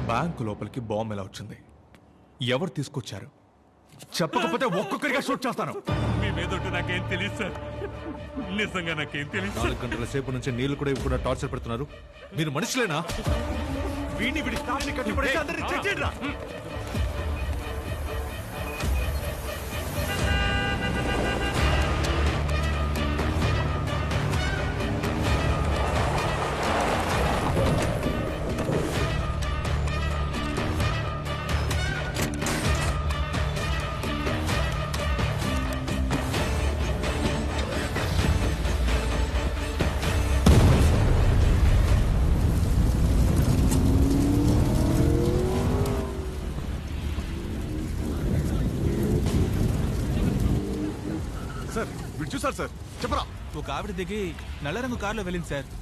Bank లోపలికి bomb ఎలా వచ్చింది? ఎవరు తీసుకొచ్చారు? చెప్పకపోతే ఒక్కొక్కరిగా షూట్ చేస్తాను. మీ మీదొట్టు నాకేం తెలియదు సార్, నిజంగా నాకేం తెలియదు. 4 గంటల సేపు నుంచి నీళ్లు కూడా ఇవ్వకుండా టార్చర్ పెడుతున్నారు. మీరు మనుషులేనా? వీడిని వీడి స్టాఫ్ని కట్టిపడేసి అందరినీ చెక్ చేయరా. సార్ వీడు చూసారు సార్, చెప్పరా. ఒక ఆవిడ దిగి నల్ల రంగు కారులో వెళ్ళింది సార్.